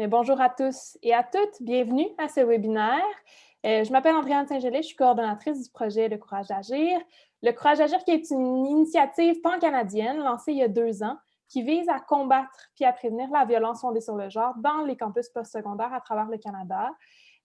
Mais bonjour à tous et à toutes, bienvenue à ce webinaire. Je m'appelle Andréane Saint-Gelais, je suis coordonnatrice du projet Le Courage d'agir. Le Courage d'agir qui est une initiative pan-canadienne lancée il y a 2 ans qui vise à combattre puis à prévenir la violence fondée sur le genre dans les campus postsecondaires à travers le Canada.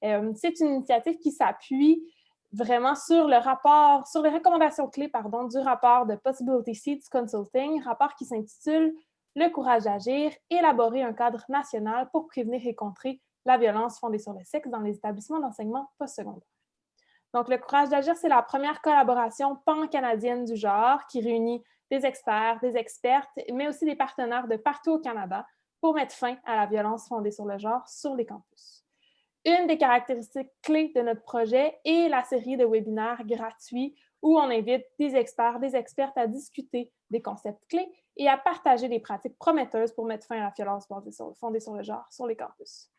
C'est une initiative qui s'appuie vraiment sur le rapport, sur les recommandations clés du rapport de Possibility Seeds Consulting, rapport qui s'intitule Le courage d'agir, élaborer un cadre national pour prévenir et contrer la violence fondée sur le sexe dans les établissements d'enseignement postsecondaire. Donc, le courage d'agir, c'est la première collaboration pan-canadienne du genre qui réunit des experts, des expertes, mais aussi des partenaires de partout au Canada pour mettre fin à la violence fondée sur le genre sur les campus. Une des caractéristiques clés de notre projet est la série de webinaires gratuits où on invite des experts, des expertes à discuter des concepts clés et à partager des pratiques prometteuses pour mettre fin à la violence fondée sur le genre sur les campus.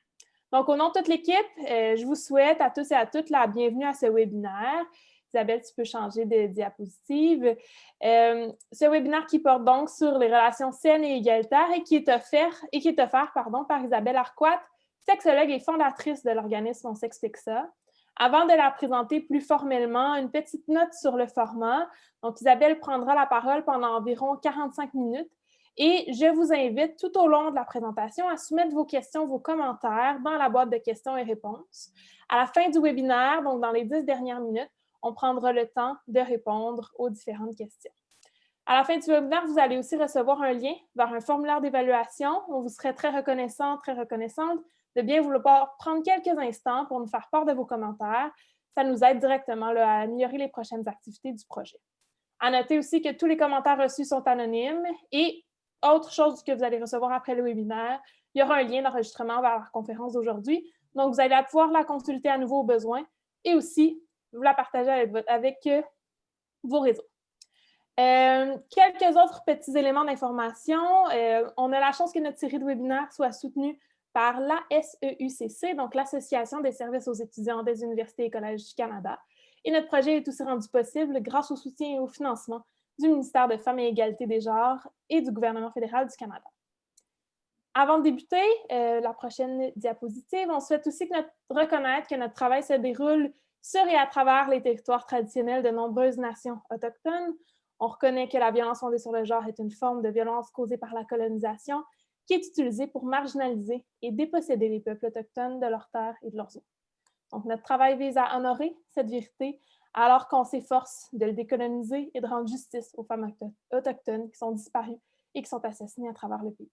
Donc, au nom de toute l'équipe, je vous souhaite à tous et à toutes la bienvenue à ce webinaire. Isabelle, tu peux changer de diapositive. Ce webinaire qui porte donc sur les relations saines et égalitaires et qui est offert par Isabelle Arquat, sexologue et fondatrice de l'organisme On s'explique ça. Avant de la présenter plus formellement, une petite note sur le format. Donc, Isabelle prendra la parole pendant environ 45 minutes et je vous invite tout au long de la présentation à soumettre vos questions, vos commentaires dans la boîte de questions et réponses. À la fin du webinaire, donc dans les 10 dernières minutes, on prendra le temps de répondre aux différentes questions. À la fin du webinaire, vous allez aussi recevoir un lien vers un formulaire d'évaluation. On vous serait très reconnaissante de bien vouloir prendre quelques instants pour nous faire part de vos commentaires. Ça nous aide directement à améliorer les prochaines activités du projet. À noter aussi que tous les commentaires reçus sont anonymes et autre chose que vous allez recevoir après le webinaire, il y aura un lien d'enregistrement vers la conférence d'aujourd'hui. Donc, vous allez pouvoir la consulter à nouveau au besoin et aussi vous la partager avec vos réseaux. Quelques autres petits éléments d'information. On a la chance que notre série de webinaires soit soutenue par l'ASEUCC, donc l'Association des services aux étudiants des universités et collèges du Canada. Et notre projet est aussi rendu possible grâce au soutien et au financement du ministère de Femmes et Égalité des genres et du gouvernement fédéral du Canada. Avant de débuter, la prochaine diapositive, on souhaite aussi reconnaître que notre travail se déroule sur et à travers les territoires traditionnels de nombreuses nations autochtones. On reconnaît que la violence fondée sur le genre est une forme de violence causée par la colonisation qui est utilisée pour marginaliser et déposséder les peuples autochtones de leurs terres et de leurs eaux. Donc, notre travail vise à honorer cette vérité alors qu'on s'efforce de le décoloniser et de rendre justice aux femmes autochtones qui sont disparues et qui sont assassinées à travers le pays.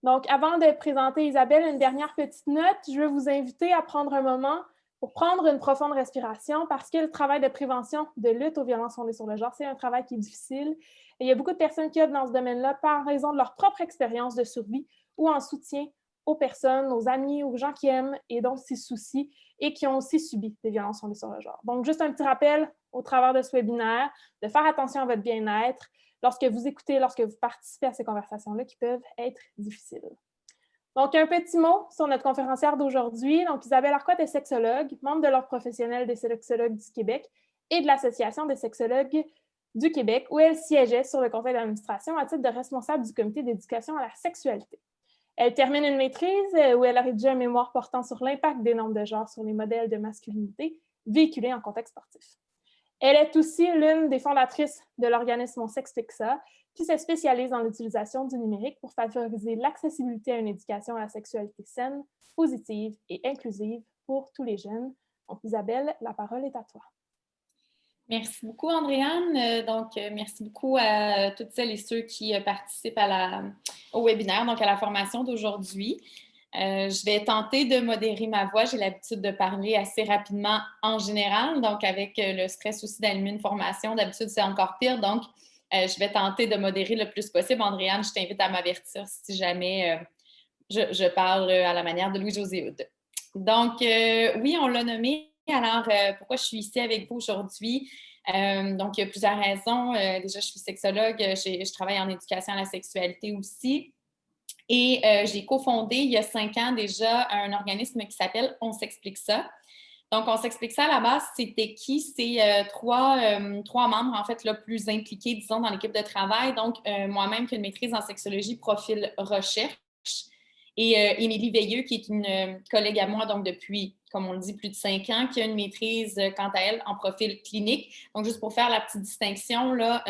Donc, avant de présenter Isabelle, une dernière petite note, je veux vous inviter à prendre un moment pour prendre une profonde respiration parce que le travail de prévention, de lutte aux violences fondées sur le genre, c'est un travail qui est difficile. Et il y a beaucoup de personnes qui œuvrent dans ce domaine-là par raison de leur propre expérience de survie ou en soutien aux personnes, aux amis, aux gens qui aiment et dont s'y soucient et qui ont aussi subi des violences fondées sur le genre. Donc, juste un petit rappel au travers de ce webinaire, de faire attention à votre bien-être lorsque vous écoutez, lorsque vous participez à ces conversations-là qui peuvent être difficiles. Donc, un petit mot sur notre conférencière d'aujourd'hui. Donc, Isabelle Arquat est sexologue, membre de l'Ordre professionnel des sexologues du Québec et de l'Association des sexologues du Québec, où elle siégeait sur le conseil d'administration à titre de responsable du comité d'éducation à la sexualité. Elle termine une maîtrise où elle a rédigé un mémoire portant sur l'impact des normes de genre sur les modèles de masculinité véhiculés en contexte sportif. Elle est aussi l'une des fondatrices de l'organisme On s'explique ça, qui se spécialise dans l'utilisation du numérique pour favoriser l'accessibilité à une éducation à la sexualité saine, positive et inclusive pour tous les jeunes. Donc, Isabelle, la parole est à toi. Merci beaucoup, Andréane. Merci beaucoup à toutes celles et ceux qui participent au webinaire, donc à la formation d'aujourd'hui. Je vais tenter de modérer ma voix. J'ai l'habitude de parler assez rapidement en général, donc avec le stress aussi d'animer une formation, d'habitude, c'est encore pire. Donc, je vais tenter de modérer le plus possible. Andréane, je t'invite à m'avertir si jamais je parle à la manière de Louis-José Hood. Donc, oui, on l'a nommé. Alors, pourquoi je suis ici avec vous aujourd'hui? Donc, il y a plusieurs raisons. Déjà, je suis sexologue. Je travaille en éducation à la sexualité aussi. Et j'ai cofondé il y a 5 ans déjà un organisme qui s'appelle On s'explique ça. Donc, On s'explique ça à la base, c'était qui? C'est trois membres, en fait, le plus impliqués, disons, dans l'équipe de travail. Donc, moi-même qui ai une maîtrise en sexologie, profil recherche. Et Émilie Veilleux, qui est une collègue à moi, donc depuis, comme on le dit, plus de 5 ans, qui a une maîtrise, quant à elle, en profil clinique. Donc, juste pour faire la petite distinction, là,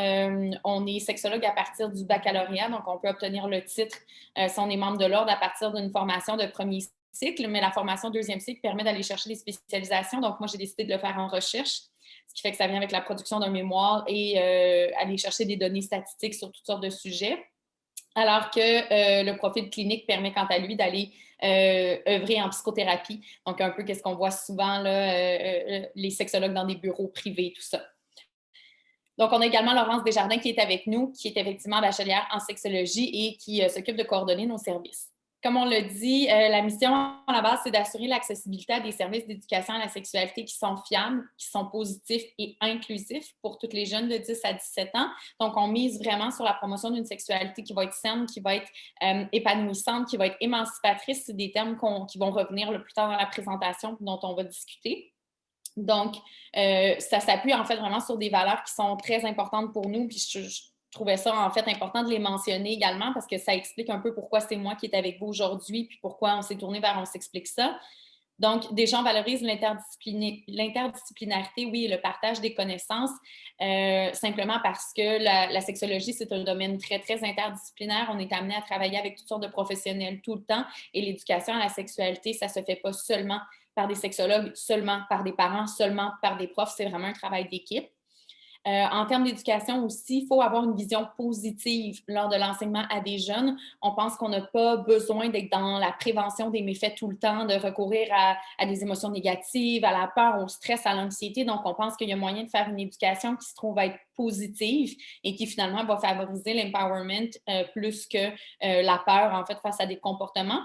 on est sexologue à partir du baccalauréat, donc on peut obtenir le titre si on est membre de l'ordre à partir d'une formation de premier cycle, mais la formation deuxième cycle permet d'aller chercher des spécialisations. Donc, moi, j'ai décidé de le faire en recherche, ce qui fait que ça vient avec la production d'un mémoire et aller chercher des données statistiques sur toutes sortes de sujets. Alors que le profil clinique permet, quant à lui, d'aller œuvrer en psychothérapie. Donc, un peu qu'est-ce qu'on voit souvent, là, les sexologues dans des bureaux privés, tout ça. Donc, on a également Laurence Desjardins qui est avec nous, qui est effectivement bachelière en sexologie et qui s'occupe de coordonner nos services. Comme on l'a dit, la mission à la base, c'est d'assurer l'accessibilité à des services d'éducation à la sexualité qui sont fiables, qui sont positifs et inclusifs pour tous les jeunes de 10 à 17 ans. Donc, on mise vraiment sur la promotion d'une sexualité qui va être saine, qui va être épanouissante, qui va être émancipatrice. C'est des termes qui vont revenir le plus tard dans la présentation dont on va discuter. Donc, ça s'appuie en fait vraiment sur des valeurs qui sont très importantes pour nous. Puis je trouvais ça en fait important de les mentionner également parce que ça explique un peu pourquoi c'est moi qui est avec vous aujourd'hui puis pourquoi on s'est tourné vers On s'explique ça. Donc, déjà, on valorise l'interdisciplinarité, oui, et le partage des connaissances, simplement parce que la sexologie, c'est un domaine très, très interdisciplinaire. On est amené à travailler avec toutes sortes de professionnels tout le temps et l'éducation à la sexualité, ça ne se fait pas seulement par des sexologues, seulement par des parents, seulement par des profs. C'est vraiment un travail d'équipe. En termes d'éducation aussi, il faut avoir une vision positive lors de l'enseignement à des jeunes. On pense qu'on n'a pas besoin d'être dans la prévention des méfaits tout le temps, de recourir à des émotions négatives, à la peur, au stress, à l'anxiété. Donc, on pense qu'il y a moyen de faire une éducation qui se trouve être positive et qui finalement va favoriser l'empowerment plus que la peur, en fait, face à des comportements.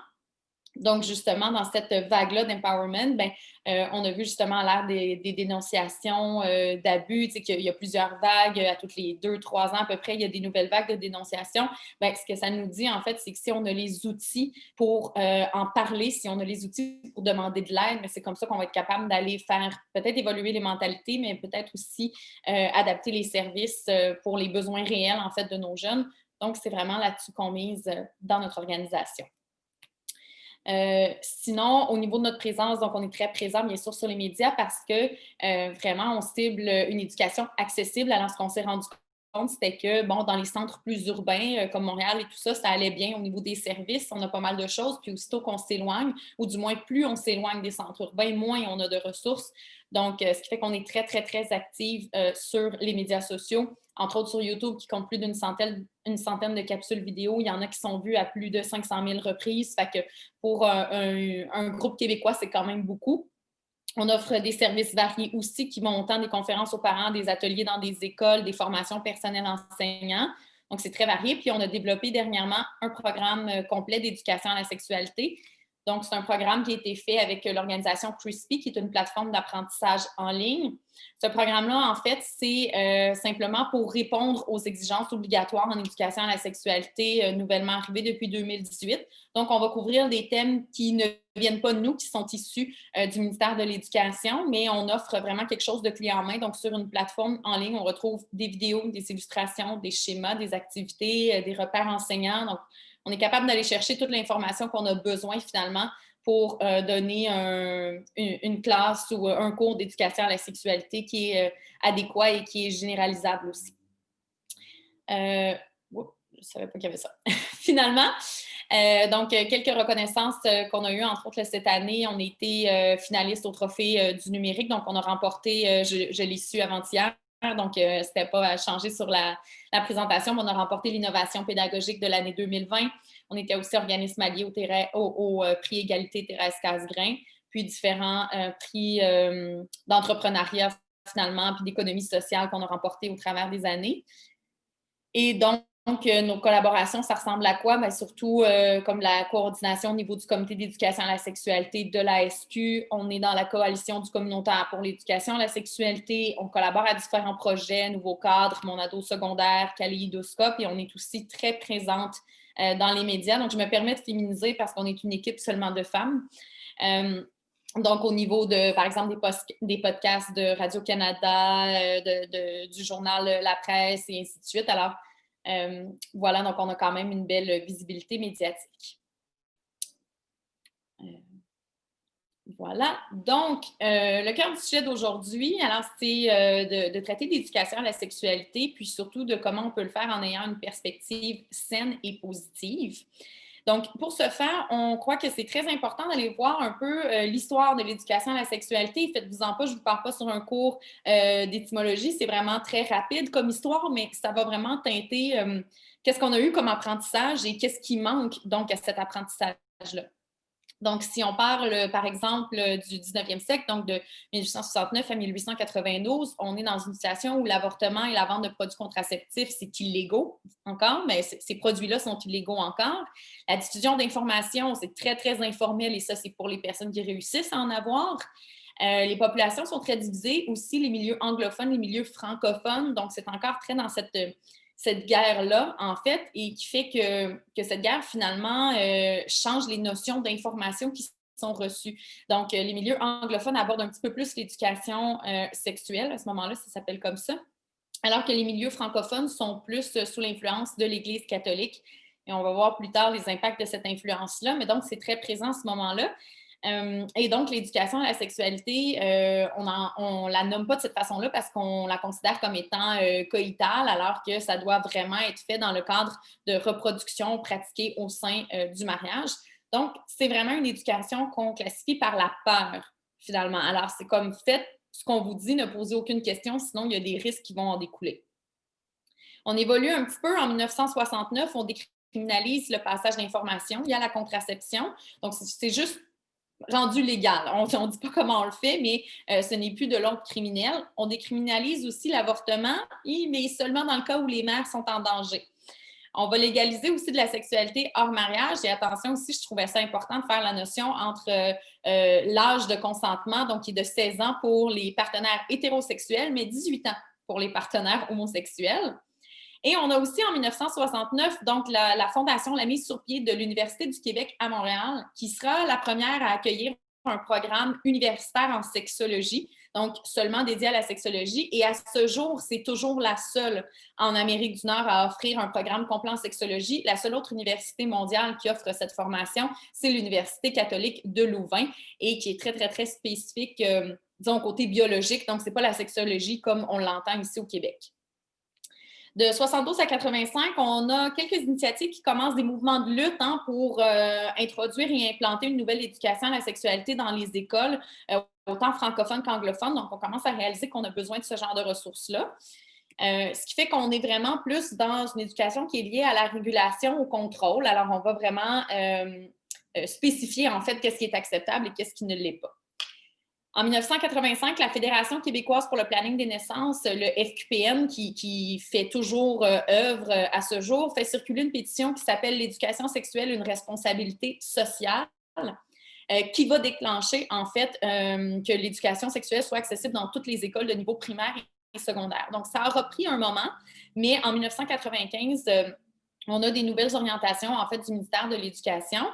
Donc, justement, dans cette vague-là d'empowerment, on a vu justement à l'ère des dénonciations d'abus, tu sais, qu'il y a plusieurs vagues, à toutes les 2-3 ans à peu près, il y a des nouvelles vagues de dénonciation. Ce que ça nous dit, en fait, c'est que si on a les outils pour en parler, si on a les outils pour demander de l'aide, c'est comme ça qu'on va être capable d'aller faire peut-être évoluer les mentalités, mais peut-être aussi adapter les services pour les besoins réels, en fait, de nos jeunes. Donc, c'est vraiment là-dessus qu'on mise dans notre organisation. Sinon, au niveau de notre présence, donc on est très présent, bien sûr, sur les médias parce que vraiment, on cible une éducation accessible. Alors, ce qu'on s'est rendu compte, c'était que, bon, dans les centres plus urbains, comme Montréal et tout ça, ça allait bien au niveau des services. On a pas mal de choses. Puis, aussitôt qu'on s'éloigne, ou du moins, plus on s'éloigne des centres urbains, moins on a de ressources. Donc, ce qui fait qu'on est très, très, très active sur les médias sociaux, entre autres sur YouTube, qui compte plus d'une centaine de capsules vidéo. Il y en a qui sont vues à plus de 500 000 reprises. Fait que pour un groupe québécois, c'est quand même beaucoup. On offre des services variés aussi qui vont autant des conférences aux parents, des ateliers dans des écoles, des formations personnelles enseignants. Donc, c'est très varié. Puis, on a développé dernièrement un programme complet d'éducation à la sexualité. Donc, c'est un programme qui a été fait avec l'organisation Crispy, qui est une plateforme d'apprentissage en ligne. Ce programme-là, en fait, c'est simplement pour répondre aux exigences obligatoires en éducation à la sexualité nouvellement arrivées depuis 2018. Donc, on va couvrir des thèmes qui ne viennent pas de nous, qui sont issus du ministère de l'Éducation, mais on offre vraiment quelque chose de clé en main. Donc, sur une plateforme en ligne, on retrouve des vidéos, des illustrations, des schémas, des activités, des repères enseignants. Donc, on est capable d'aller chercher toute l'information qu'on a besoin finalement pour donner une classe ou un cours d'éducation à la sexualité qui est adéquat et qui est généralisable aussi. Je ne savais pas qu'il y avait ça. Finalement, donc, quelques reconnaissances qu'on a eues, entre autres, cette année. On a été finaliste au Trophée du numérique. Donc, on a remporté, je l'ai su avant-hier, donc c'était pas à changer sur la présentation, mais on a remporté l'innovation pédagogique de l'année 2020. On était aussi organisme allié au prix Égalité Thérèse Casgrain, puis différents prix d'entrepreneuriat, finalement, puis d'économie sociale qu'on a remporté au travers des années. Et donc, nos collaborations, ça ressemble à quoi? Surtout comme la coordination au niveau du comité d'éducation à la sexualité de l'ASQ. On est dans la coalition du communautaire pour l'éducation à la sexualité. On collabore à différents projets, Nouveau cadre, Mon ado secondaire, Kaléidoscope, et on est aussi très présente dans les médias. Donc, je me permets de féminiser parce qu'on est une équipe seulement de femmes. Donc, au niveau de, par exemple, des podcasts de Radio-Canada, du journal La Presse et ainsi de suite. Alors, voilà, donc on a quand même une belle visibilité médiatique. Voilà. Donc, le cœur du sujet d'aujourd'hui, alors, c'est de traiter d'éducation à la sexualité, puis surtout de comment on peut le faire en ayant une perspective saine et positive. Donc, pour ce faire, on croit que c'est très important d'aller voir un peu l'histoire de l'éducation à la sexualité. Faites-vous-en pas, je ne vous parle pas sur un cours d'étymologie, c'est vraiment très rapide comme histoire, mais ça va vraiment teinter qu'est-ce qu'on a eu comme apprentissage et qu'est-ce qui manque donc à cet apprentissage-là. Donc, si on parle, par exemple, du 19e siècle, donc de 1869 à 1892, on est dans une situation où l'avortement et la vente de produits contraceptifs, c'est illégaux encore, mais ces produits-là sont illégaux encore. La diffusion d'informations, c'est très, très informel et ça, c'est pour les personnes qui réussissent à en avoir. Les populations sont très divisées, aussi les milieux anglophones, les milieux francophones, donc c'est encore très dans cette guerre-là, en fait, et qui fait que cette guerre, finalement, change les notions d'information qui sont reçues. Donc, les milieux anglophones abordent un petit peu plus l'éducation sexuelle, à ce moment-là, ça s'appelle comme ça, alors que les milieux francophones sont plus sous l'influence de l'Église catholique. Et on va voir plus tard les impacts de cette influence-là, mais donc, c'est très présent à ce moment-là. Et donc, l'éducation à la sexualité, on la nomme pas de cette façon-là parce qu'on la considère comme étant coïtale, alors que ça doit vraiment être fait dans le cadre de reproduction pratiquée au sein du mariage. Donc, c'est vraiment une éducation qu'on classifie par la peur, finalement. Alors, c'est comme faites ce qu'on vous dit, ne posez aucune question, sinon il y a des risques qui vont en découler. On évolue un petit peu. En 1969, on décriminalise le passage d'informations. Il y a la contraception. Donc, c'est juste rendu légal. On ne dit pas comment on le fait, mais ce n'est plus de l'ordre criminel. On décriminalise aussi l'avortement, mais seulement dans le cas où les mères sont en danger. On va légaliser aussi de la sexualité hors mariage. Et attention aussi, je trouvais ça important de faire la notion entre l'âge de consentement, donc qui est de 16 ans pour les partenaires hétérosexuels, mais 18 ans pour les partenaires homosexuels. Et on a aussi en 1969, donc la fondation, la mise sur pied de l'Université du Québec à Montréal, qui sera la première à accueillir un programme universitaire en sexologie, donc seulement dédié à la sexologie. Et à ce jour, c'est toujours la seule en Amérique du Nord à offrir un programme complet en sexologie. La seule autre université mondiale qui offre cette formation, c'est l'Université catholique de Louvain et qui est très, très, très spécifique, disons, côté biologique. Donc, ce n'est pas la sexologie comme on l'entend ici au Québec. De 72 à 85, on a quelques initiatives qui commencent des mouvements de lutte pour introduire et implanter une nouvelle éducation à la sexualité dans les écoles, autant francophones qu'anglophones. Donc, on commence à réaliser qu'on a besoin de ce genre de ressources-là. Ce qui fait qu'on est vraiment plus dans une éducation qui est liée à la régulation, au contrôle. Alors, on va vraiment spécifier, en fait, qu'est-ce qui est acceptable et qu'est-ce qui ne l'est pas. En 1985, la Fédération québécoise pour le planning des naissances, le FQPN, qui fait toujours œuvre à ce jour, fait circuler une pétition qui s'appelle « L'éducation sexuelle, une responsabilité sociale », qui va déclencher, en fait, que l'éducation sexuelle soit accessible dans toutes les écoles de niveau primaire et secondaire. Donc, ça a repris un moment, mais en 1995, on a des nouvelles orientations, en fait, du ministère de l'Éducation.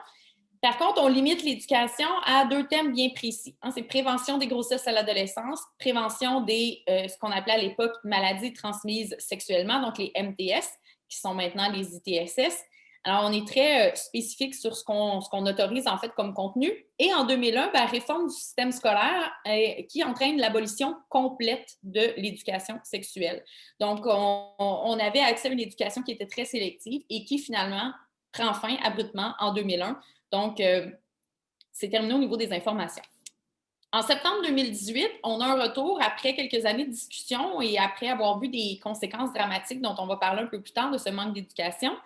Par contre, on limite l'éducation à 2 thèmes bien précis. C'est prévention des grossesses à l'adolescence, prévention des, ce qu'on appelait à l'époque, maladies transmises sexuellement, donc les MTS, qui sont maintenant les ITSS. Alors, on est très spécifique sur ce qu'on autorise, en fait, comme contenu. Et en 2001, réforme du système scolaire qui entraîne l'abolition complète de l'éducation sexuelle. Donc, on avait accès à une éducation qui était très sélective et qui, finalement, prend fin abruptement en 2001. Donc, c'est terminé au niveau des informations. En septembre 2018, on a un retour après quelques années de discussion et après avoir vu des conséquences dramatiques dont on va parler un peu plus tard de ce manque d'éducation.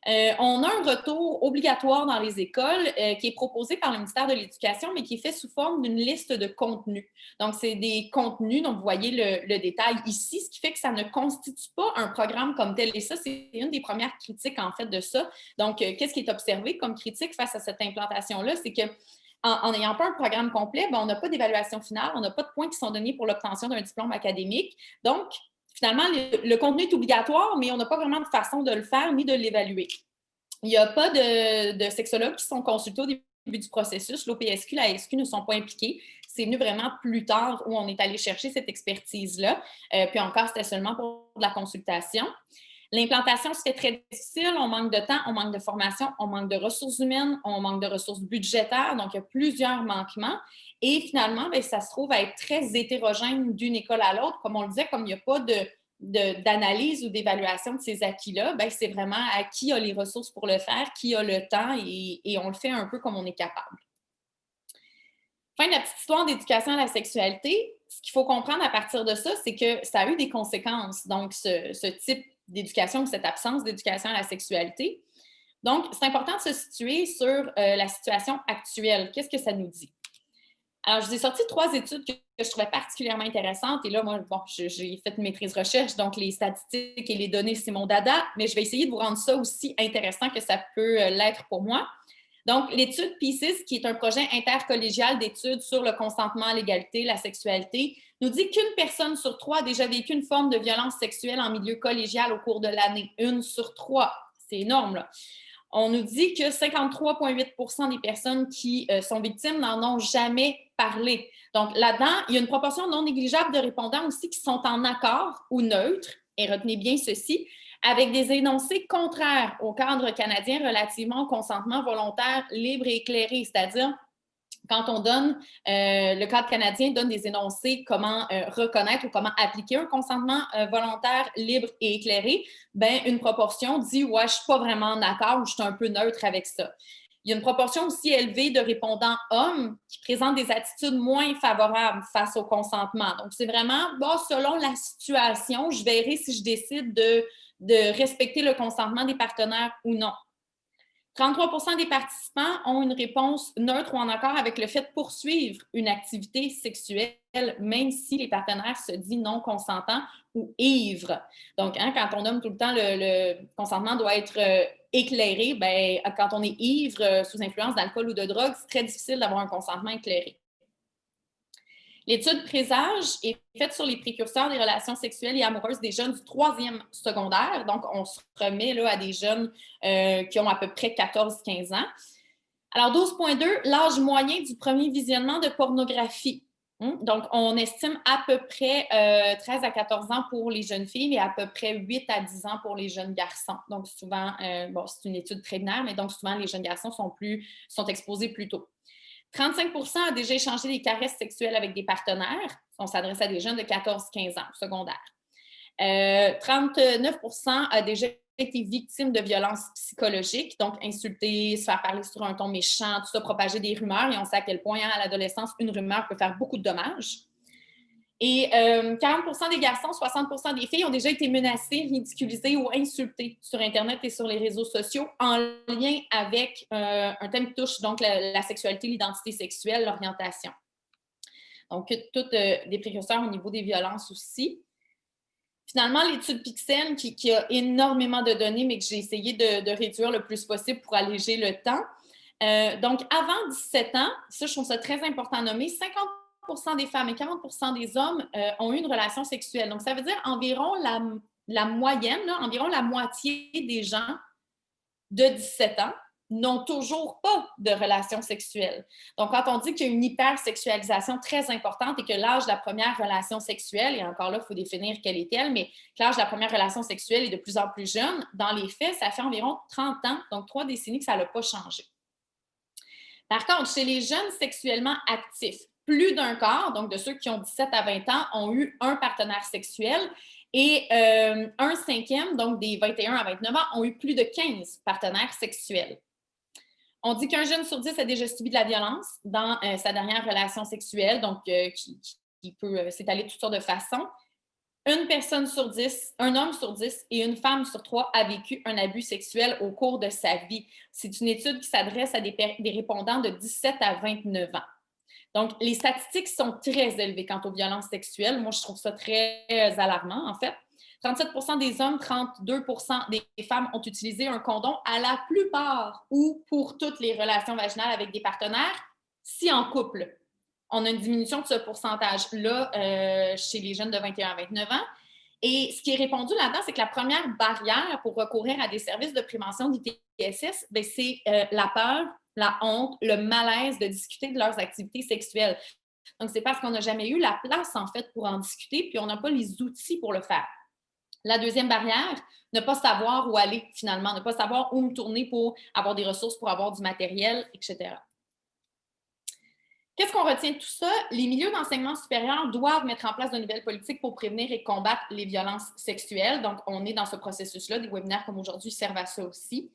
On a un retour obligatoire dans les écoles qui est proposé par le ministère de l'Éducation, mais qui est fait sous forme d'une liste de contenus. Donc, c'est des contenus, donc vous voyez le détail ici, ce qui fait que ça ne constitue pas un programme comme tel. Et ça, c'est une des premières critiques, en fait, de ça. Donc, qu'est-ce qui est observé comme critique face à cette implantation-là? C'est que en n'ayant pas un programme complet, on n'a pas d'évaluation finale, on n'a pas de points qui sont donnés pour l'obtention d'un diplôme académique. Donc, finalement, le contenu est obligatoire, mais on n'a pas vraiment de façon de le faire ni de l'évaluer. Il n'y a pas de sexologues qui sont consultés au début du processus. L'OPSQ, la SQ ne sont pas impliqués. C'est venu vraiment plus tard où on est allé chercher cette expertise-là. Puis encore, c'était seulement pour de la consultation. L'implantation se fait très difficile, on manque de temps, on manque de formation, on manque de ressources humaines, on manque de ressources budgétaires, donc il y a plusieurs manquements. Et finalement, bien, ça se trouve à être très hétérogène d'une école à l'autre. Comme on le disait, comme il n'y a pas d'analyse ou d'évaluation de ces acquis-là, bien, c'est vraiment à qui a les ressources pour le faire, qui a le temps, et on le fait un peu comme on est capable. Fin de la petite histoire d'éducation à la sexualité. Ce qu'il faut comprendre à partir de ça, c'est que ça a eu des conséquences. Donc, ce type d'éducation ou cette absence d'éducation à la sexualité. Donc, c'est important de se situer sur la situation actuelle. Qu'est-ce que ça nous dit? Alors, je vous ai sorti 3 études que je trouvais particulièrement intéressantes. Et là, moi, bon, j'ai fait une maîtrise recherche, donc les statistiques et les données, c'est mon dada, mais je vais essayer de vous rendre ça aussi intéressant que ça peut l'être pour moi. Donc, l'étude PIECES, qui est un projet intercollégial d'études sur le consentement, l'égalité, la sexualité, nous dit qu'une personne sur 3 a déjà vécu une forme de violence sexuelle en milieu collégial au cours de l'année. 1 sur 3, c'est énorme, là. On nous dit que 53,8 % des personnes qui sont victimes n'en ont jamais parlé. Donc, là-dedans, il y a une proportion non négligeable de répondants aussi qui sont en accord ou neutres, et retenez bien ceci, avec des énoncés contraires au cadre canadien relativement au consentement volontaire libre et éclairé, c'est-à-dire quand on donne, le cadre canadien donne des énoncés comment reconnaître ou comment appliquer un consentement volontaire, libre et éclairé, bien, une proportion dit « ouais, je ne suis pas vraiment en accord » ou « je suis un peu neutre avec ça ». Il y a une proportion aussi élevée de répondants hommes qui présentent des attitudes moins favorables face au consentement. Donc, c'est vraiment, bon, selon la situation, je verrai si je décide de respecter le consentement des partenaires ou non. 33 % des participants ont une réponse neutre ou en accord avec le fait de poursuivre une activité sexuelle, même si les partenaires se disent non consentants ou ivres. Donc, quand on nomme tout le temps le consentement doit être éclairé, bien, quand on est ivre sous influence d'alcool ou de drogue, c'est très difficile d'avoir un consentement éclairé. L'étude Présage est faite sur les précurseurs des relations sexuelles et amoureuses des jeunes du 3e secondaire. Donc, on se remet là, à des jeunes qui ont à peu près 14-15 ans. Alors, 12,2, l'âge moyen du premier visionnement de pornographie. Donc, on estime à peu près 13 à 14 ans pour les jeunes filles et à peu près 8 à 10 ans pour les jeunes garçons. Donc, souvent, bon, c'est une étude très binaire, mais donc souvent, les jeunes garçons sont exposés plus tôt. 35 % a déjà échangé des caresses sexuelles avec des partenaires. On s'adresse à des jeunes de 14-15 ans, secondaire. 39 % a déjà été victime de violences psychologiques, donc insulter, se faire parler sur un ton méchant, tout ça, propager des rumeurs. Et on sait à quel point, à l'adolescence, une rumeur peut faire beaucoup de dommages. Et 40 % des garçons, 60 % des filles ont déjà été menacés, ridiculisés ou insultés sur Internet et sur les réseaux sociaux en lien avec un thème qui touche donc la sexualité, l'identité sexuelle, l'orientation. Donc, toutes des précurseurs au niveau des violences aussi. Finalement, l'étude Pixel, qui a énormément de données, mais que j'ai essayé de réduire le plus possible pour alléger le temps. Donc, avant 17 ans, ça, je trouve ça très important à nommer, 50 % des femmes et 40 % des hommes ont eu une relation sexuelle. Donc, ça veut dire environ la moyenne, là, environ la moitié des gens de 17 ans n'ont toujours pas de relation sexuelle. Donc, quand on dit qu'il y a une hypersexualisation très importante et que l'âge de la première relation sexuelle, et encore là, il faut définir quelle est-elle, mais que l'âge de la première relation sexuelle est de plus en plus jeune, dans les faits, ça fait environ 30 ans, donc 3 décennies que ça n'a pas changé. Par contre, chez les jeunes sexuellement actifs, plus d'un quart, donc de ceux qui ont 17 à 20 ans, ont eu un partenaire sexuel et un cinquième, donc des 21 à 29 ans, ont eu plus de 15 partenaires sexuels. On dit qu'un jeune sur 10 a déjà subi de la violence dans sa dernière relation sexuelle, donc qui peut s'étaler de toutes sortes de façons. Une personne sur 10, un homme sur 10 et une femme sur 3 a vécu un abus sexuel au cours de sa vie. C'est une étude qui s'adresse à des répondants de 17 à 29 ans. Donc, les statistiques sont très élevées quant aux violences sexuelles. Moi, je trouve ça très alarmant, en fait. 37 % des hommes, 32 % des femmes ont utilisé un condom à la plupart ou pour toutes les relations vaginales avec des partenaires, si en couple. On a une diminution de ce pourcentage-là chez les jeunes de 21 à 29 ans. Et ce qui est répondu là-dedans, c'est que la première barrière pour recourir à des services de prévention d'ITSS, c'est la peur, la honte, le malaise de discuter de leurs activités sexuelles. Donc, c'est parce qu'on n'a jamais eu la place, en fait, pour en discuter, puis on n'a pas les outils pour le faire. La deuxième barrière, ne pas savoir où aller finalement, ne pas savoir où me tourner pour avoir des ressources, pour avoir du matériel, etc. Qu'est-ce qu'on retient de tout ça? Les milieux d'enseignement supérieur doivent mettre en place de nouvelles politiques pour prévenir et combattre les violences sexuelles. Donc, on est dans ce processus-là. Des webinaires comme aujourd'hui servent à ça aussi.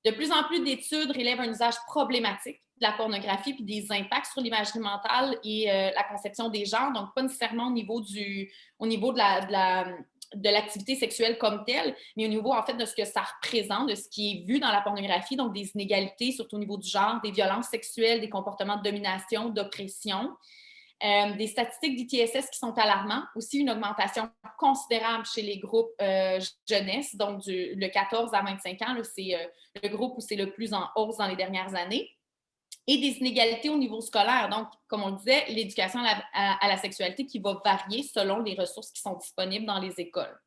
De plus en plus d'études relèvent un usage problématique de la pornographie puis des impacts sur l'imagerie mentale et la conception des genres. Donc, pas nécessairement au niveau de l'activité sexuelle comme telle, mais au niveau, en fait, de ce que ça représente, de ce qui est vu dans la pornographie, donc des inégalités, surtout au niveau du genre, des violences sexuelles, des comportements de domination, d'oppression. Des statistiques d'ITSS qui sont alarmants. Aussi, une augmentation considérable chez les groupes jeunesse, donc le 14 à 25 ans, c'est le groupe où c'est le plus en hausse dans les dernières années. Et des inégalités au niveau scolaire. Donc, comme on le disait, l'éducation à la sexualité qui va varier selon les ressources qui sont disponibles dans les écoles.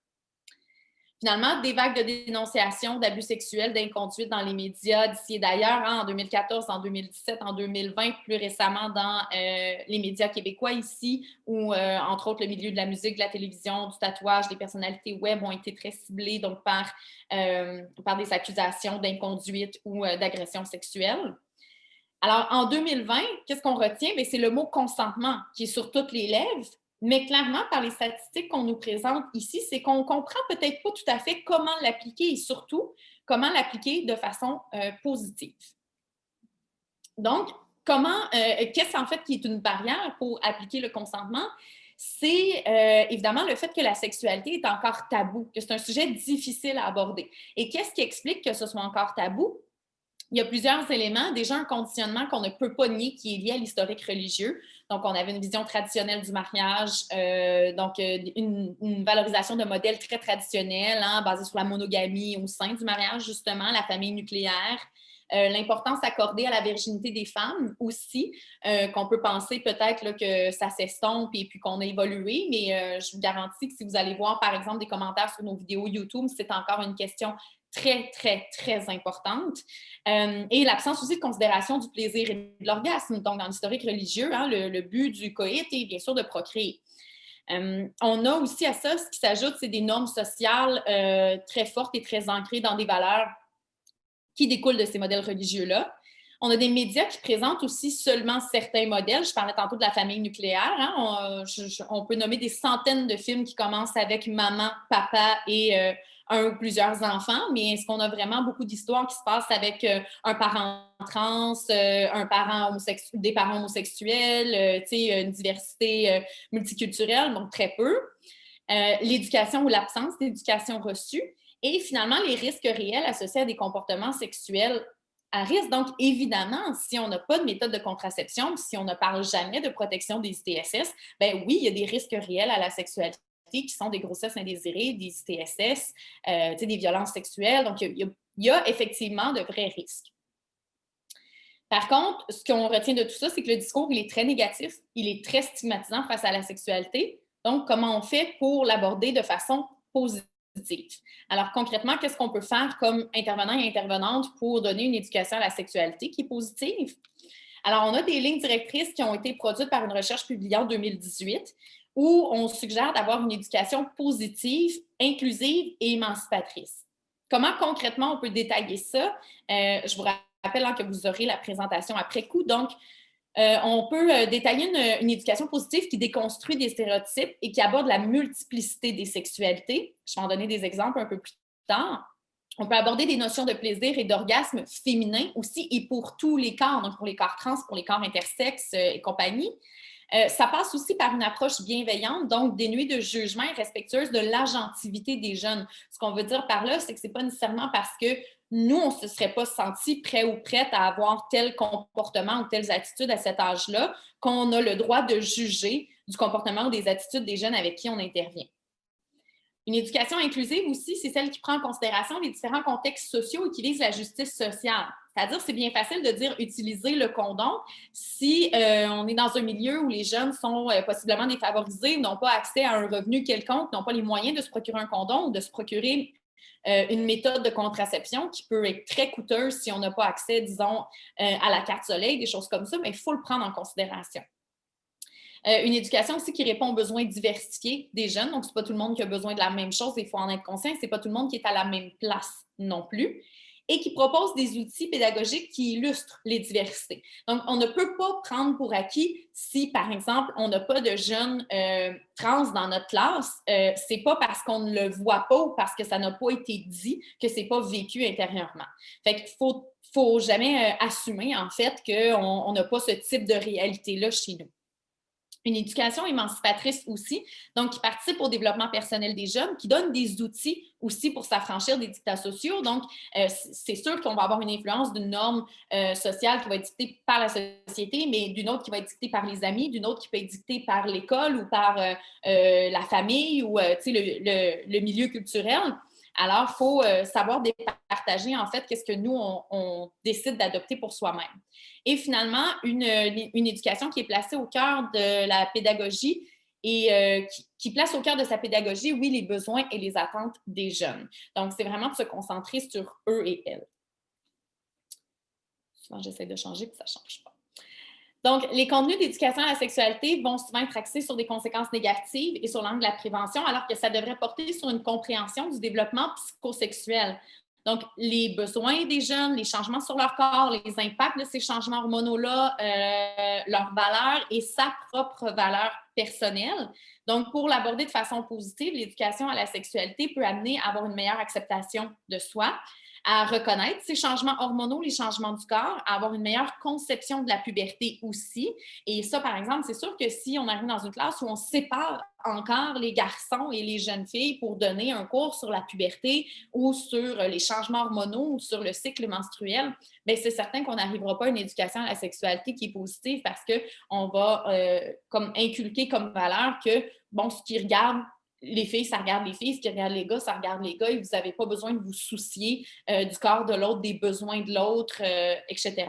Finalement, des vagues de dénonciation d'abus sexuels, d'inconduite dans les médias d'ici et d'ailleurs, en 2014, en 2017, en 2020, plus récemment dans les médias québécois ici, où, entre autres, le milieu de la musique, de la télévision, du tatouage, des personnalités web ont été très ciblées donc par des accusations d'inconduite ou d'agression sexuelle. Alors, en 2020, qu'est-ce qu'on retient? Bien, c'est le mot consentement qui est sur toutes les lèvres, mais clairement, par les statistiques qu'on nous présente ici, c'est qu'on ne comprend peut-être pas tout à fait comment l'appliquer et surtout comment l'appliquer de façon positive. Donc, qu'est-ce en fait qui est une barrière pour appliquer le consentement? C'est évidemment le fait que la sexualité est encore tabou, que c'est un sujet difficile à aborder. Et qu'est-ce qui explique que ce soit encore tabou? Il y a plusieurs éléments. Déjà, un conditionnement qu'on ne peut pas nier qui est lié à l'historique religieux. Donc, on avait une vision traditionnelle du mariage, une valorisation de modèles très traditionnels, basés sur la monogamie au sein du mariage, justement, la famille nucléaire. L'importance accordée à la virginité des femmes aussi, qu'on peut penser peut-être là, que ça s'estompe et puis qu'on a évolué, mais je vous garantis que si vous allez voir, par exemple, des commentaires sur nos vidéos YouTube, c'est encore une question très, très, très importante. Et l'absence aussi de considération du plaisir et de l'orgasme. Donc, dans l'historique religieux, le but du coït est bien sûr de procréer. On a aussi à ça, ce qui s'ajoute, c'est des normes sociales très fortes et très ancrées dans des valeurs qui découlent de ces modèles religieux-là. On a des médias qui présentent aussi seulement certains modèles. Je parlais tantôt de la famille nucléaire. On peut nommer des centaines de films qui commencent avec maman, papa et un ou plusieurs enfants, mais est-ce qu'on a vraiment beaucoup d'histoires qui se passent avec un parent trans, des parents homosexuels, une diversité multiculturelle, donc très peu. L'éducation ou l'absence d'éducation reçue. Et finalement, les risques réels associés à des comportements sexuels à risque. Donc, évidemment, si on n'a pas de méthode de contraception, si on ne parle jamais de protection des ITSS, bien oui, il y a des risques réels à la sexualité qui sont des grossesses indésirées, des ITSS, des violences sexuelles. Donc, il y a effectivement de vrais risques. Par contre, ce qu'on retient de tout ça, c'est que le discours, il est très négatif, il est très stigmatisant face à la sexualité. Donc, comment on fait pour l'aborder de façon positive? Alors, concrètement, qu'est-ce qu'on peut faire comme intervenant et intervenante pour donner une éducation à la sexualité qui est positive? Alors, on a des lignes directrices qui ont été produites par une recherche publiée en 2018 où on suggère d'avoir une éducation positive, inclusive et émancipatrice. Comment concrètement on peut détailler ça? Je vous rappelle que vous aurez la présentation après coup. Donc, on peut détailler une éducation positive qui déconstruit des stéréotypes et qui aborde la multiplicité des sexualités. Je vais en donner des exemples un peu plus tard. On peut aborder des notions de plaisir et d'orgasme féminin aussi et pour tous les corps, donc pour les corps trans, pour les corps intersexes et compagnie. Ça passe aussi par une approche bienveillante, donc dénuée de jugement et respectueuse de l'agentivité des jeunes. Ce qu'on veut dire par là, c'est que ce n'est pas nécessairement parce que nous, on ne se serait pas senti prêt ou prête à avoir tel comportement ou telles attitudes à cet âge-là qu'on a le droit de juger du comportement ou des attitudes des jeunes avec qui on intervient. Une éducation inclusive aussi, c'est celle qui prend en considération les différents contextes sociaux et qui vise la justice sociale. C'est-à-dire, c'est bien facile de dire utiliser le condom si on est dans un milieu où les jeunes sont possiblement défavorisés, n'ont pas accès à un revenu quelconque, n'ont pas les moyens de se procurer un condom ou de se procurer une méthode de contraception qui peut être très coûteuse si on n'a pas accès, disons, à la carte soleil, des choses comme ça, mais il faut le prendre en considération. Une éducation aussi qui répond aux besoins diversifiés des jeunes. Donc, ce n'est pas tout le monde qui a besoin de la même chose, il faut en être conscient. Ce n'est pas tout le monde qui est à la même place non plus. Et qui propose des outils pédagogiques qui illustrent les diversités. Donc, on ne peut pas prendre pour acquis si, par exemple, on n'a pas de jeunes trans dans notre classe, c'est pas parce qu'on ne le voit pas ou parce que ça n'a pas été dit que c'est pas vécu intérieurement. Fait qu'il faut jamais assumer, en fait, qu'on n'a pas ce type de réalité-là chez nous. Une éducation émancipatrice aussi, donc qui participe au développement personnel des jeunes, qui donne des outils aussi pour s'affranchir des dictats sociaux. Donc, c'est sûr qu'on va avoir une influence d'une norme sociale qui va être dictée par la société, mais d'une autre qui va être dictée par les amis, d'une autre qui peut être dictée par l'école ou par la famille ou le milieu culturel. Alors, il faut savoir départager, en fait, qu'est-ce que nous, on décide d'adopter pour soi-même. Et finalement, une éducation qui est placée au cœur de la pédagogie et qui place au cœur de sa pédagogie, oui, les besoins et les attentes des jeunes. Donc, c'est vraiment de se concentrer sur eux et elles. Souvent, j'essaie de changer, puis ça ne change pas. Donc, les contenus d'éducation à la sexualité vont souvent être axés sur des conséquences négatives et sur l'angle de la prévention, alors que ça devrait porter sur une compréhension du développement psychosexuel. Donc, les besoins des jeunes, les changements sur leur corps, les impacts de ces changements hormonaux-là, leur valeur et sa propre valeur personnelle. Donc, pour l'aborder de façon positive, l'éducation à la sexualité peut amener à avoir une meilleure acceptation de soi, à reconnaître ces changements hormonaux, les changements du corps, à avoir une meilleure conception de la puberté aussi. Et ça, par exemple, c'est sûr que si on arrive dans une classe où on sépare encore les garçons et les jeunes filles pour donner un cours sur la puberté ou sur les changements hormonaux ou sur le cycle menstruel, bien, c'est certain qu'on n'arrivera pas à une éducation à la sexualité qui est positive parce qu'on va comme inculquer comme valeur que, bon, ce qui regarde les filles, ça regarde les filles, ce qui regarde les gars, ça regarde les gars, et vous n'avez pas besoin de vous soucier du corps de l'autre, des besoins de l'autre, etc.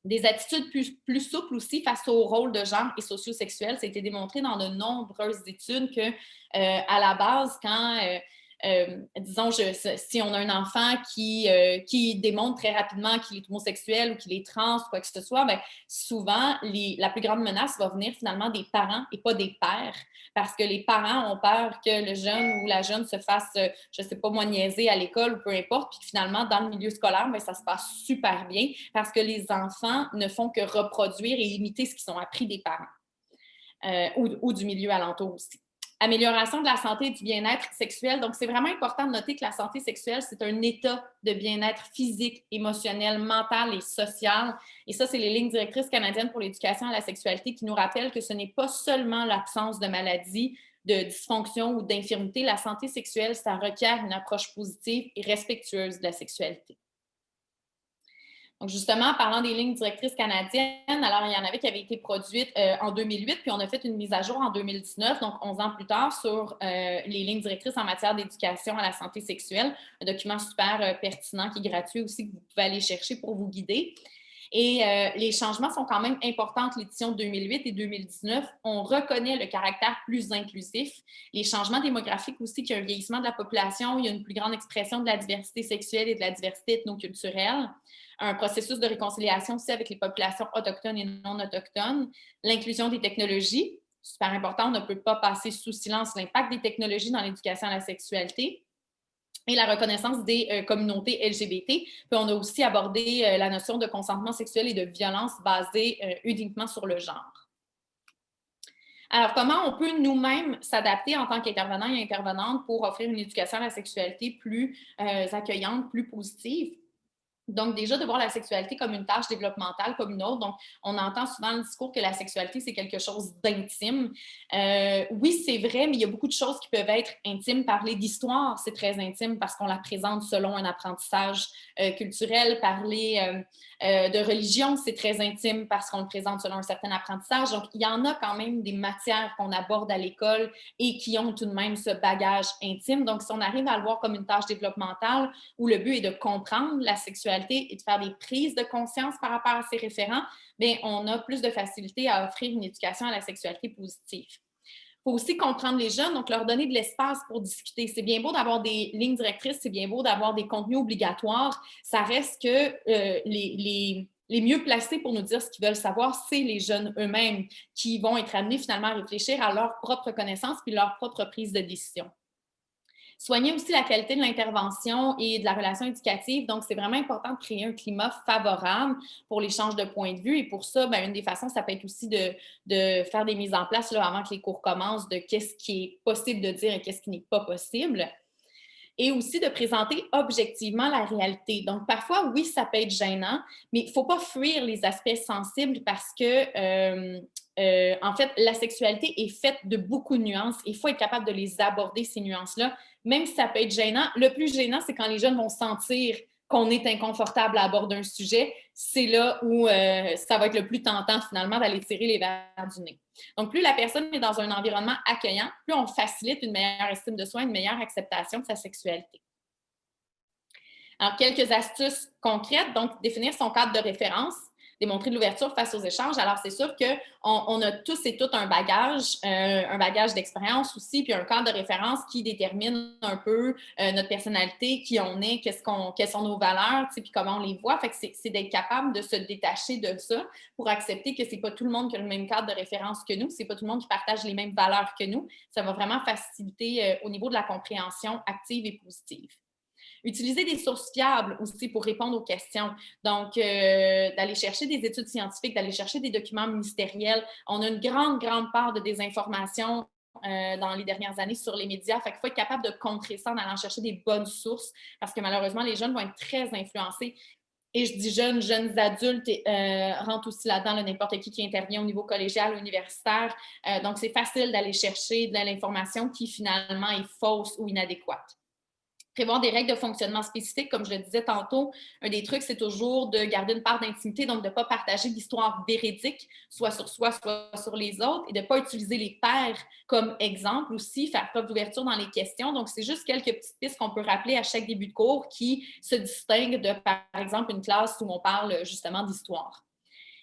Des attitudes plus souples aussi face au rôle de genre et sociosexuel. Ça a été démontré dans de nombreuses études que, à la base, quand disons, si on a un enfant qui démontre très rapidement qu'il est homosexuel ou qu'il est trans ou quoi que ce soit, bien, souvent, la plus grande menace va venir finalement des parents et pas des pères. Parce que les parents ont peur que le jeune ou la jeune se fasse, je ne sais pas moi, niaiser à l'école ou peu importe, puis finalement, dans le milieu scolaire, bien, ça se passe super bien parce que les enfants ne font que reproduire et imiter ce qu'ils ont appris des parents ou du milieu alentour aussi. Amélioration de la santé et du bien-être sexuel. Donc, c'est vraiment important de noter que la santé sexuelle, c'est un état de bien-être physique, émotionnel, mental et social. Et ça, c'est les lignes directrices canadiennes pour l'éducation à la sexualité qui nous rappellent que ce n'est pas seulement l'absence de maladie, de dysfonction ou d'infirmité. La santé sexuelle, ça requiert une approche positive et respectueuse de la sexualité. Donc, justement, parlant des lignes directrices canadiennes, alors il y en avait qui avaient été produites en 2008, puis on a fait une mise à jour en 2019, donc 11 ans plus tard, sur les lignes directrices en matière d'éducation à la santé sexuelle. Un document super pertinent qui est gratuit aussi, que vous pouvez aller chercher pour vous guider. Et les changements sont quand même importants entre l'édition 2008 et 2019. On reconnaît le caractère plus inclusif. Les changements démographiques aussi, qu'il y a un vieillissement de la population, il y a une plus grande expression de la diversité sexuelle et de la diversité ethnoculturelle. Un processus de réconciliation aussi avec les populations autochtones et non autochtones. L'inclusion des technologies, super important, on ne peut pas passer sous silence l'impact des technologies dans l'éducation à la sexualité. Et la reconnaissance des communautés LGBT. Puis on a aussi abordé la notion de consentement sexuel et de violence basée uniquement sur le genre. Alors, comment on peut nous-mêmes s'adapter en tant qu'intervenants et intervenantes pour offrir une éducation à la sexualité plus accueillante, plus positive? Donc, déjà, de voir la sexualité comme une tâche développementale comme une autre. Donc, on entend souvent le discours que la sexualité, c'est quelque chose d'intime. Oui, c'est vrai, mais il y a beaucoup de choses qui peuvent être intimes. Parler d'histoire, c'est très intime parce qu'on la présente selon un apprentissage culturel. Parler de religion, c'est très intime parce qu'on le présente selon un certain apprentissage. Donc, il y en a quand même des matières qu'on aborde à l'école et qui ont tout de même ce bagage intime. Donc, si on arrive à le voir comme une tâche développementale où le but est de comprendre la sexualité et de faire des prises de conscience par rapport à ces référents, bien, on a plus de facilité à offrir une éducation à la sexualité positive. Il faut aussi comprendre les jeunes, donc leur donner de l'espace pour discuter. C'est bien beau d'avoir des lignes directrices, c'est bien beau d'avoir des contenus obligatoires. Ça reste que les mieux placés pour nous dire ce qu'ils veulent savoir, c'est les jeunes eux-mêmes qui vont être amenés finalement à réfléchir à leur propre connaissance puis leur propre prise de décision. Soigner aussi la qualité de l'intervention et de la relation éducative. Donc, c'est vraiment important de créer un climat favorable pour l'échange de points de vue. Et pour ça, une des façons, ça peut être aussi de faire des mises en place là, avant que les cours commencent de qu'est-ce qui est possible de dire et qu'est-ce qui n'est pas possible. Et aussi de présenter objectivement la réalité. Donc, parfois, oui, ça peut être gênant, mais il ne faut pas fuir les aspects sensibles parce que, en fait, la sexualité est faite de beaucoup de nuances et il faut être capable de les aborder, ces nuances-là, même si ça peut être gênant. Le plus gênant, c'est quand les jeunes vont sentir qu'on est inconfortable à aborder un sujet. C'est là où ça va être le plus tentant, finalement, d'aller tirer les verres du nez. Donc, plus la personne est dans un environnement accueillant, plus on facilite une meilleure estime de soi, une meilleure acceptation de sa sexualité. Alors, quelques astuces concrètes. Donc, définir son cadre de référence, démontrer de l'ouverture face aux échanges. Alors, c'est sûr qu'on a tous et toutes un bagage d'expérience aussi, puis un cadre de référence qui détermine un peu notre personnalité, qui on est, quelles sont nos valeurs, puis comment on les voit. Fait que c'est d'être capable de se détacher de ça pour accepter que c'est pas tout le monde qui a le même cadre de référence que nous, c'est pas tout le monde qui partage les mêmes valeurs que nous. Ça va vraiment faciliter au niveau de la compréhension active et positive. Utiliser des sources fiables aussi pour répondre aux questions. Donc, d'aller chercher des études scientifiques, d'aller chercher des documents ministériels. On a une grande, grande part de désinformation dans les dernières années sur les médias. Fait qu'il faut être capable de contrer ça en allant chercher des bonnes sources parce que malheureusement, les jeunes vont être très influencés. Et je dis jeunes adultes rentrent aussi là-dedans, là, n'importe qui intervient au niveau collégial ou universitaire. Donc, c'est facile d'aller chercher de l'information qui finalement est fausse ou inadéquate. Prévoir des règles de fonctionnement spécifiques, comme je le disais tantôt, un des trucs, c'est toujours de garder une part d'intimité, donc de ne pas partager d'histoires véridiques, soit sur soi, soit sur les autres, et de ne pas utiliser les pairs comme exemple aussi, faire preuve d'ouverture dans les questions. Donc, c'est juste quelques petites pistes qu'on peut rappeler à chaque début de cours qui se distinguent de, par exemple, une classe où on parle justement d'histoire.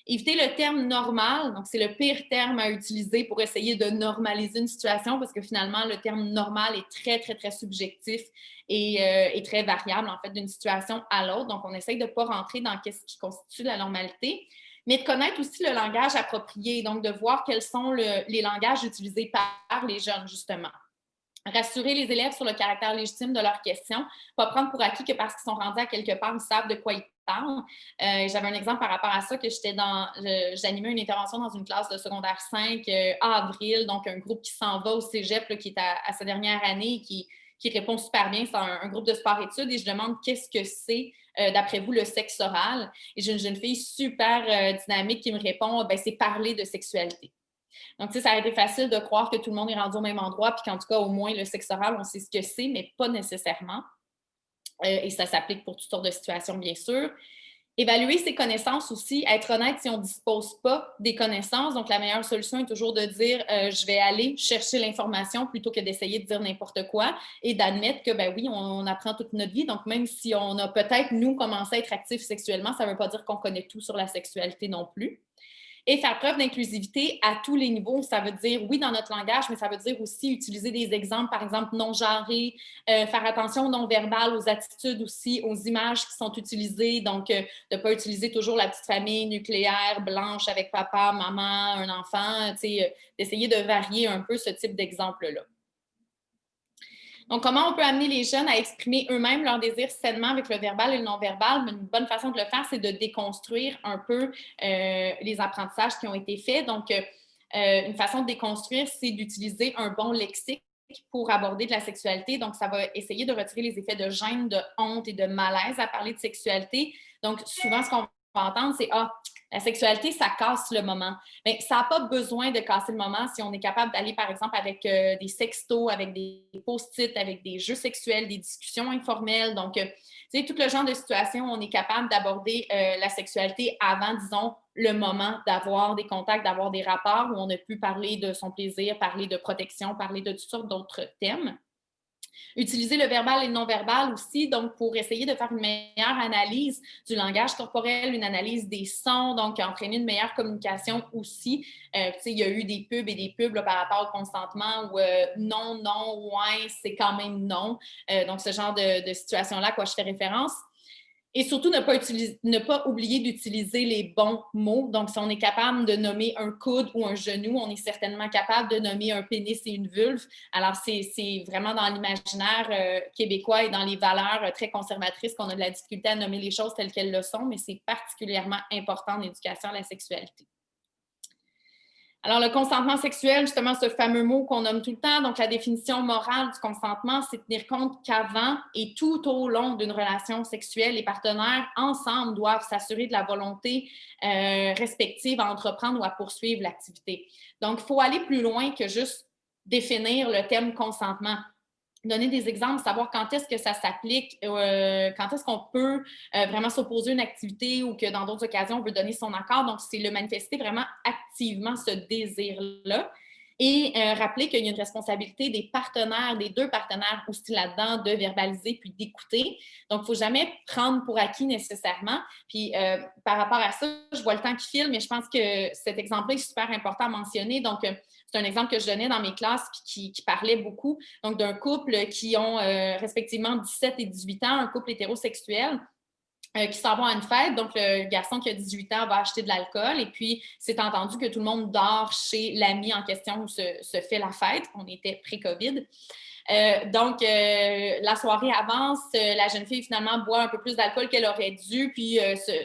Éviter le terme normal, donc c'est le pire terme à utiliser pour essayer de normaliser une situation parce que finalement, le terme normal est très, très, très subjectif et très variable en fait d'une situation à l'autre. Donc, on essaye de ne pas rentrer dans ce qui constitue la normalité, mais de connaître aussi le langage approprié, donc de voir quels sont les langages utilisés par les jeunes, justement. Rassurer les élèves sur le caractère légitime de leurs questions, pas prendre pour acquis que parce qu'ils sont rendus à quelque part, ils savent de quoi ils parlent. J'avais un exemple par rapport à ça, que j'animais une intervention dans une classe de secondaire 5 avril, donc un groupe qui s'en va au cégep, là, qui est à sa dernière année, qui répond super bien. C'est un groupe de sport-études et je demande qu'est-ce que c'est, d'après vous, le sexe oral. Et j'ai une jeune fille super dynamique qui me répond, c'est parler de sexualité. Donc, ça a été facile de croire que tout le monde est rendu au même endroit, puis qu'en tout cas, au moins, le sexe oral, on sait ce que c'est, mais pas nécessairement. Et ça s'applique pour toutes sortes de situations, bien sûr. Évaluer ses connaissances aussi, être honnête si on ne dispose pas des connaissances. Donc, la meilleure solution est toujours de dire je vais aller chercher l'information plutôt que d'essayer de dire n'importe quoi et d'admettre que, oui, on apprend toute notre vie. Donc, même si on a peut-être, nous, commencé à être actifs sexuellement, ça ne veut pas dire qu'on connaît tout sur la sexualité non plus. Et faire preuve d'inclusivité à tous les niveaux. Ça veut dire, oui, dans notre langage, mais ça veut dire aussi utiliser des exemples, par exemple, non-genrés, faire attention au non-verbal, aux attitudes aussi, aux images qui sont utilisées. Donc, de ne pas utiliser toujours la petite famille nucléaire, blanche, avec papa, maman, un enfant, d'essayer de varier un peu ce type d'exemple-là. Donc, comment on peut amener les jeunes à exprimer eux-mêmes leurs désirs sainement avec le verbal et le non-verbal? Une bonne façon de le faire, c'est de déconstruire un peu les apprentissages qui ont été faits. Donc, une façon de déconstruire, c'est d'utiliser un bon lexique pour aborder de la sexualité. Donc, ça va essayer de retirer les effets de gêne, de honte et de malaise à parler de sexualité. Donc, souvent, ce qu'on va entendre, c'est « Ah, la sexualité, ça casse le moment. » Mais ça n'a pas besoin de casser le moment si on est capable d'aller, par exemple, avec des sextos, avec des post-it, avec des jeux sexuels, des discussions informelles. Donc, tout le genre de situation où on est capable d'aborder la sexualité avant, disons, le moment d'avoir des contacts, d'avoir des rapports, où on a pu parler de son plaisir, parler de protection, parler de toutes sortes d'autres thèmes. Utiliser le verbal et le non-verbal aussi, donc pour essayer de faire une meilleure analyse du langage corporel, une analyse des sons, donc entraîner une meilleure communication aussi. Il y a eu des pubs et des pubs là, par rapport au consentement où non, ouais, c'est quand même non. Donc ce genre de situation-là à quoi je fais référence. Et surtout, ne pas oublier d'utiliser les bons mots. Donc, si on est capable de nommer un coude ou un genou, on est certainement capable de nommer un pénis et une vulve. Alors, c'est vraiment dans l'imaginaire québécois et dans les valeurs très conservatrices qu'on a de la difficulté à nommer les choses telles qu'elles le sont, mais c'est particulièrement important en éducation à la sexualité. Alors, le consentement sexuel, justement, ce fameux mot qu'on nomme tout le temps, donc la définition morale du consentement, c'est tenir compte qu'avant et tout au long d'une relation sexuelle, les partenaires ensemble doivent s'assurer de la volonté respective à entreprendre ou à poursuivre l'activité. Donc, il faut aller plus loin que juste définir le terme consentement. Donner des exemples, savoir quand est-ce que ça s'applique, quand est-ce qu'on peut vraiment s'opposer à une activité ou que dans d'autres occasions, on veut donner son accord. Donc, c'est le manifester vraiment activement ce désir-là. Et rappeler qu'il y a une responsabilité des partenaires, des deux partenaires aussi là-dedans, de verbaliser puis d'écouter. Donc, il ne faut jamais prendre pour acquis nécessairement. Puis, par rapport à ça, je vois le temps qui file, mais je pense que cet exemple-là est super important à mentionner. Donc, c'est un exemple que je donnais dans mes classes puis qui parlait beaucoup. Donc, d'un couple qui ont respectivement 17 et 18 ans, un couple hétérosexuel, qui s'en vont à une fête. Donc, le garçon qui a 18 ans va acheter de l'alcool et puis c'est entendu que tout le monde dort chez l'ami en question où se fait la fête. On était pré-COVID. Donc, la soirée avance, la jeune fille finalement boit un peu plus d'alcool qu'elle aurait dû, puis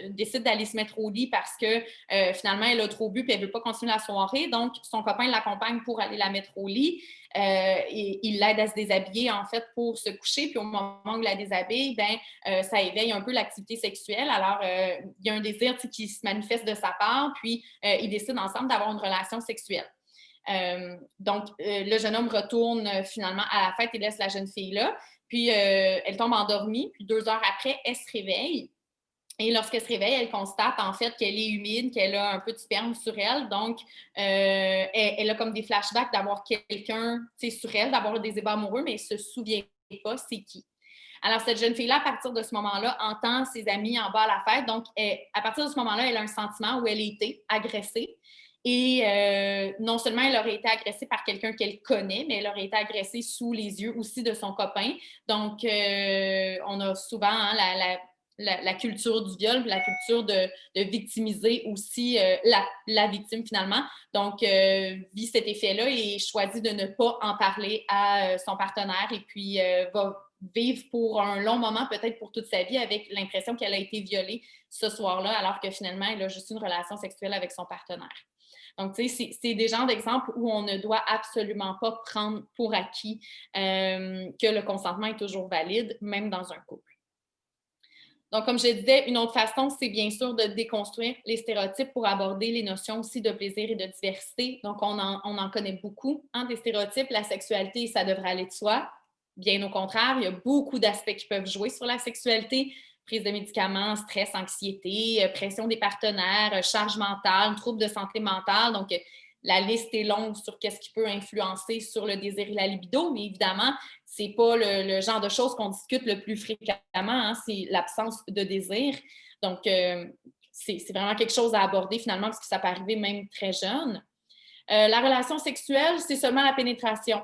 décide d'aller se mettre au lit parce que finalement, elle a trop bu et elle ne veut pas continuer la soirée. Donc, son copain l'accompagne pour aller la mettre au lit. Et il l'aide à se déshabiller, en fait, pour se coucher. Puis au moment où il la déshabille, ça éveille un peu l'activité sexuelle. Alors, il y a un désir qui se manifeste de sa part, puis ils décident ensemble d'avoir une relation sexuelle. Donc, le jeune homme retourne finalement à la fête et laisse la jeune fille là. Puis, elle tombe endormie. Puis, 2 heures après, elle se réveille. Et lorsqu'elle se réveille, elle constate en fait qu'elle est humide, qu'elle a un peu de sperme sur elle. Donc, elle a comme des flashbacks d'avoir quelqu'un sur elle, d'avoir des ébats amoureux, mais elle ne se souvient pas c'est qui. Alors, cette jeune fille-là, à partir de ce moment-là, entend ses amis en bas à la fête. Donc, à partir de ce moment-là, elle a un sentiment où elle a été agressée. Et non seulement elle aurait été agressée par quelqu'un qu'elle connaît, mais elle aurait été agressée sous les yeux aussi de son copain. Donc, on a souvent la culture du viol, la culture de victimiser aussi la victime finalement. Donc, vit cet effet-là et choisit de ne pas en parler à son partenaire et puis va vivre pour un long moment, peut-être pour toute sa vie, avec l'impression qu'elle a été violée ce soir-là, alors que finalement, elle a juste une relation sexuelle avec son partenaire. Donc, tu sais, c'est des genres d'exemples où on ne doit absolument pas prendre pour acquis que le consentement est toujours valide, même dans un couple. Donc, comme je disais, une autre façon, c'est bien sûr de déconstruire les stéréotypes pour aborder les notions aussi de plaisir et de diversité. Donc, on en connaît beaucoup, hein, des stéréotypes. La sexualité, ça devrait aller de soi. Bien au contraire, il y a beaucoup d'aspects qui peuvent jouer sur la sexualité. Prise de médicaments, stress, anxiété, pression des partenaires, charge mentale, troubles de santé mentale. Donc, la liste est longue sur qu'est-ce qui peut influencer sur le désir et la libido, mais évidemment, c'est pas le genre de choses qu'on discute le plus fréquemment, hein, c'est l'absence de désir. Donc, c'est vraiment quelque chose à aborder finalement parce que ça peut arriver même très jeune. La relation sexuelle, c'est seulement la pénétration.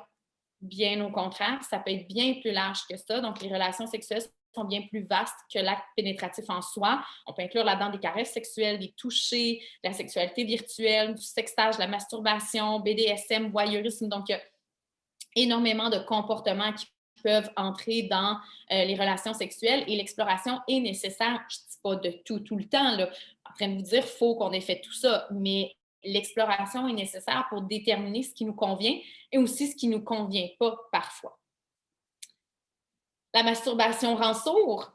Bien au contraire, ça peut être bien plus large que ça. Donc, les relations sexuelles sont bien plus vastes que l'acte pénétratif en soi. On peut inclure là-dedans des caresses sexuelles, des touchés, la sexualité virtuelle, du sextage, la masturbation, BDSM, voyeurisme. Donc, il y a énormément de comportements qui peuvent entrer dans les relations sexuelles et l'exploration est nécessaire. Je ne dis pas de tout le temps, là, en train de vous dire qu'il faut qu'on ait fait tout ça, mais l'exploration est nécessaire pour déterminer ce qui nous convient et aussi ce qui ne nous convient pas parfois. La masturbation rend sourd?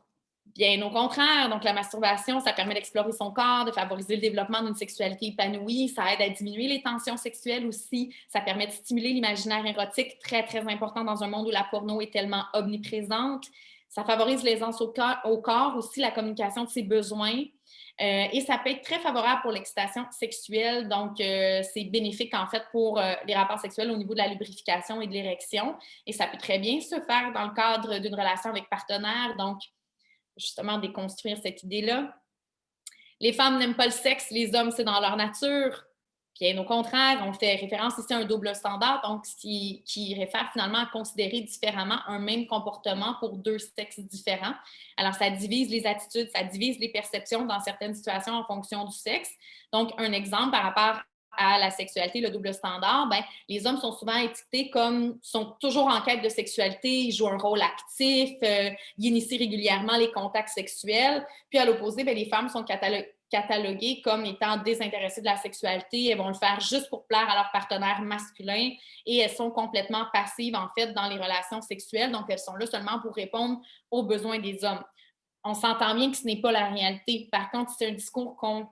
Bien au contraire. Donc, la masturbation, ça permet d'explorer son corps, de favoriser le développement d'une sexualité épanouie. Ça aide à diminuer les tensions sexuelles aussi. Ça permet de stimuler l'imaginaire érotique, très, très important dans un monde où la porno est tellement omniprésente. Ça favorise l'aisance au corps aussi, la communication de ses besoins. Et ça peut être très favorable pour l'excitation sexuelle. Donc, c'est bénéfique, en fait, pour les rapports sexuels au niveau de la lubrification et de l'érection. Et ça peut très bien se faire dans le cadre d'une relation avec partenaire. Donc, justement, déconstruire cette idée-là. Les femmes n'aiment pas le sexe, les hommes, c'est dans leur nature. Bien au contraire, on fait référence ici à un double standard, donc ce qui réfère finalement à considérer différemment un même comportement pour deux sexes différents. Alors, ça divise les attitudes, ça divise les perceptions dans certaines situations en fonction du sexe. Donc, un exemple par rapport à la sexualité, le double standard, bien, les hommes sont souvent étiquetés comme sont toujours en quête de sexualité, ils jouent un rôle actif, ils initient régulièrement les contacts sexuels. Puis à l'opposé, bien, les femmes sont cataloguées comme étant désintéressées de la sexualité. Elles vont le faire juste pour plaire à leur partenaire masculin et elles sont complètement passives, en fait, dans les relations sexuelles. Donc, elles sont là seulement pour répondre aux besoins des hommes. On s'entend bien que ce n'est pas la réalité. Par contre, c'est un discours qu'on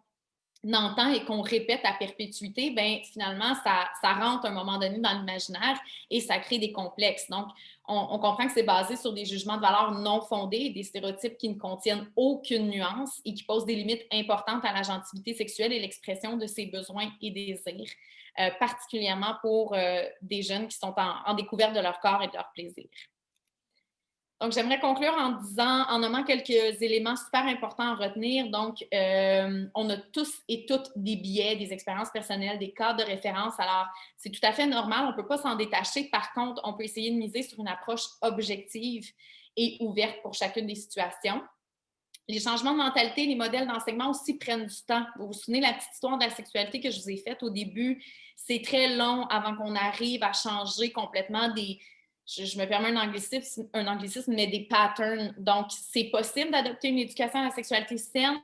entend et qu'on répète à perpétuité, bien, finalement, ça rentre à un moment donné dans l'imaginaire et ça crée des complexes. Donc, on comprend que c'est basé sur des jugements de valeur non fondés, des stéréotypes qui ne contiennent aucune nuance et qui posent des limites importantes à la gentilité sexuelle et l'expression de ses besoins et désirs, particulièrement pour des jeunes qui sont en découverte de leur corps et de leur plaisir. Donc, j'aimerais conclure en nommant quelques éléments super importants à retenir. Donc, on a tous et toutes des biais, des expériences personnelles, des cadres de référence. Alors, c'est tout à fait normal, on ne peut pas s'en détacher. Par contre, on peut essayer de miser sur une approche objective et ouverte pour chacune des situations. Les changements de mentalité, les modèles d'enseignement aussi prennent du temps. Vous vous souvenez de la petite histoire de la sexualité que je vous ai faite au début? C'est très long avant qu'on arrive à changer complètement je me permets un anglicisme, mais des patterns. Donc, c'est possible d'adopter une éducation à la sexualité saine,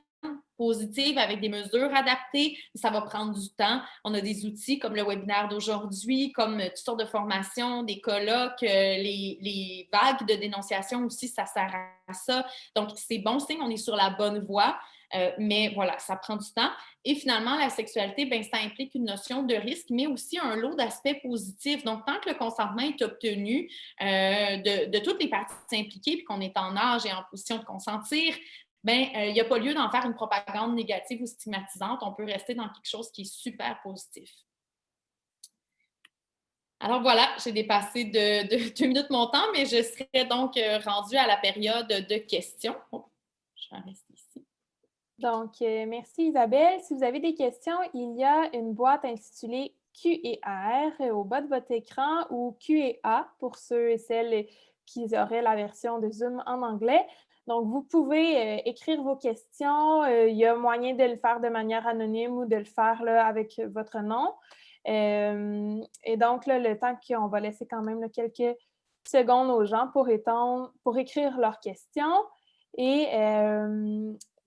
positive, avec des mesures adaptées. Ça va prendre du temps. On a des outils comme le webinaire d'aujourd'hui, comme toutes sortes de formations, des colloques, les vagues de dénonciation aussi, ça sert à ça. Donc, c'est bon signe, on est sur la bonne voie. Mais voilà, ça prend du temps. Et finalement, la sexualité, bien, ça implique une notion de risque, mais aussi un lot d'aspects positifs. Donc, tant que le consentement est obtenu de toutes les parties impliquées, puis qu'on est en âge et en position de consentir, bien, il n'y a pas lieu d'en faire une propagande négative ou stigmatisante. On peut rester dans quelque chose qui est super positif. Alors voilà, j'ai dépassé de 2 minutes mon temps, mais je serai donc rendue à la période de questions. Oh, je vais rester ici. Donc, merci Isabelle. Si vous avez des questions, il y a une boîte intitulée Q&R au bas de votre écran ou Q&A pour ceux et celles qui auraient la version de Zoom en anglais. Donc, vous pouvez écrire vos questions. Il y a moyen de le faire de manière anonyme ou de le faire là, avec votre nom. Et donc, là, le temps qu'on va laisser quand même là, quelques secondes aux gens pour écrire leurs questions. Et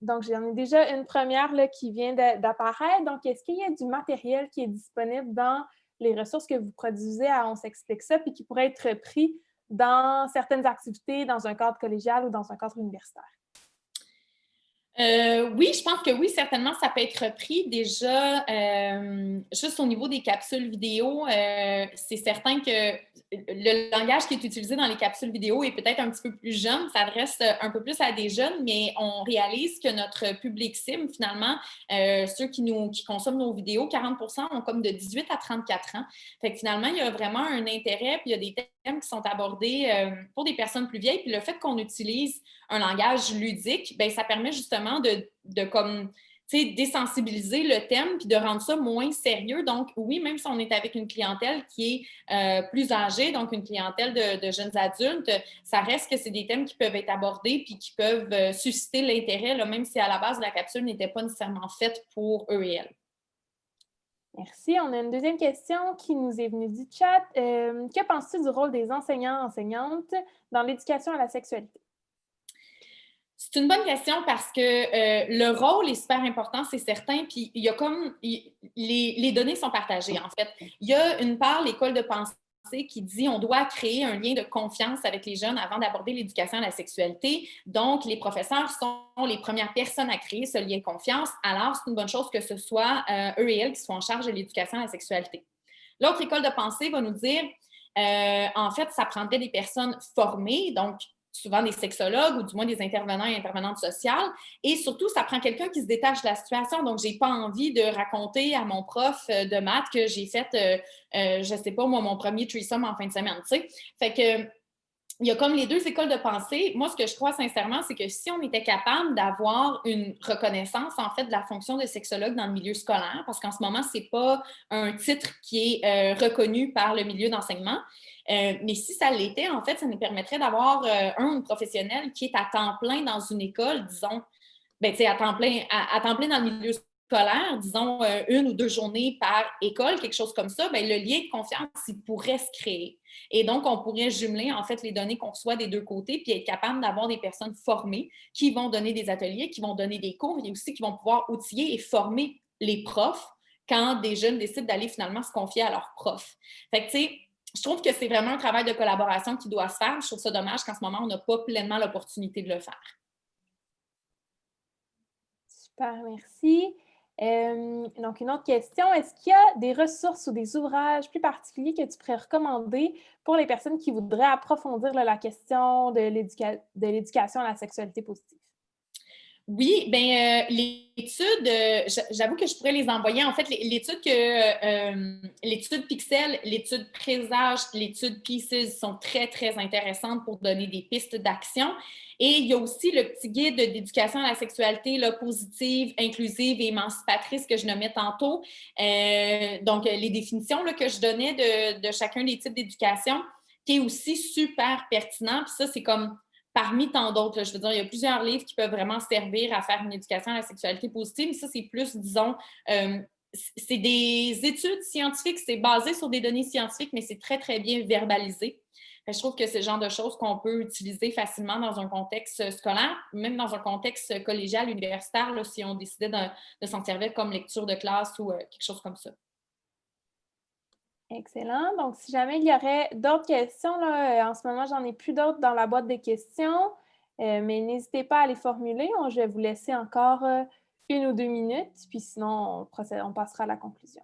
donc, j'en ai déjà une première là, qui vient d'apparaître. Donc, est-ce qu'il y a du matériel qui est disponible dans les ressources que vous produisez à On s'explique ça, puis qui pourrait être pris dans certaines activités, dans un cadre collégial ou dans un cadre universitaire? Oui, je pense que oui, certainement, ça peut être repris. Déjà, juste au niveau des capsules vidéo, c'est certain que le langage qui est utilisé dans les capsules vidéo est peut-être un petit peu plus jeune, s'adresse un peu plus à des jeunes, mais on réalise que notre public cible, finalement, ceux qui consomment nos vidéos, 40% ont comme de 18 à 34 ans. Fait que finalement, il y a vraiment un intérêt, puis il y a des thèmes qui sont abordés pour des personnes plus vieilles. Puis le fait qu'on utilise un langage ludique, bien, ça permet justement de comme, désensibiliser le thème puis de rendre ça moins sérieux. Donc, oui, même si on est avec une clientèle qui est plus âgée, donc une clientèle de jeunes adultes, ça reste que c'est des thèmes qui peuvent être abordés puis qui peuvent susciter l'intérêt, là, même si à la base, la capsule n'était pas nécessairement faite pour eux et elles. Merci. On a une deuxième question qui nous est venue du chat. Que penses-tu du rôle des enseignants-enseignantes dans l'éducation à la sexualité? C'est une bonne question parce que le rôle est super important, c'est certain. Puis il y a comme les données sont partagées, en fait. Il y a une part, l'école de pensée qui dit on doit créer un lien de confiance avec les jeunes avant d'aborder l'éducation à la sexualité. Donc, les professeurs sont les premières personnes à créer ce lien de confiance. Alors, c'est une bonne chose que ce soit eux et elles qui soient en charge de l'éducation à la sexualité. L'autre école de pensée va nous dire, en fait, ça prendrait des personnes formées, donc souvent des sexologues ou du moins des intervenants et intervenantes sociales. Et surtout, ça prend quelqu'un qui se détache de la situation. Donc, je n'ai pas envie de raconter à mon prof de maths que j'ai fait, je ne sais pas, moi, mon premier threesome en fin de semaine, tu sais. Fait que il y a comme les deux écoles de pensée. Moi, ce que je crois sincèrement, c'est que si on était capable d'avoir une reconnaissance, en fait, de la fonction de sexologue dans le milieu scolaire, parce qu'en ce moment, ce n'est pas un titre qui est reconnu par le milieu d'enseignement, mais si ça l'était, en fait, ça nous permettrait d'avoir un professionnel qui est à temps plein dans une école, disons, ben, à temps plein dans le milieu scolaire, disons une ou deux journées par école, quelque chose comme ça, ben, le lien de confiance, il pourrait se créer. Et donc, on pourrait jumeler en fait les données qu'on reçoit des deux côtés, puis être capable d'avoir des personnes formées qui vont donner des ateliers, qui vont donner des cours, et aussi qui vont pouvoir outiller et former les profs quand des jeunes décident d'aller finalement se confier à leurs profs. Fait que, tu sais, je trouve que c'est vraiment un travail de collaboration qui doit se faire. Je trouve ça dommage qu'en ce moment, on n'a pas pleinement l'opportunité de le faire. Super, merci. Donc, une autre question, est-ce qu'il y a des ressources ou des ouvrages plus particuliers que tu pourrais recommander pour les personnes qui voudraient approfondir là, la question de l'éducation à la sexualité positive? Oui, bien, l'étude, j'avoue que je pourrais les envoyer. En fait, l'étude Pixel, l'étude Présage, l'étude Pieces sont très, très intéressantes pour donner des pistes d'action. Et il y a aussi le petit guide d'éducation à la sexualité là, positive, inclusive et émancipatrice que je nommais tantôt. Donc, les définitions là, que je donnais de chacun des types d'éducation, qui est aussi super pertinent. Puis ça, c'est comme parmi tant d'autres. Je veux dire, il y a plusieurs livres qui peuvent vraiment servir à faire une éducation à la sexualité positive. Mais ça, c'est plus, disons, c'est des études scientifiques, c'est basé sur des données scientifiques, mais c'est très, très bien verbalisé. Je trouve que c'est le genre de choses qu'on peut utiliser facilement dans un contexte scolaire, même dans un contexte collégial, universitaire, là, si on décidait de s'en servir comme lecture de classe ou quelque chose comme ça. Excellent. Donc, si jamais il y aurait d'autres questions, là, en ce moment, j'en ai plus d'autres dans la boîte de questions, mais n'hésitez pas à les formuler. Je vais vous laisser encore 1 ou 2 minutes, puis sinon, on passera à la conclusion.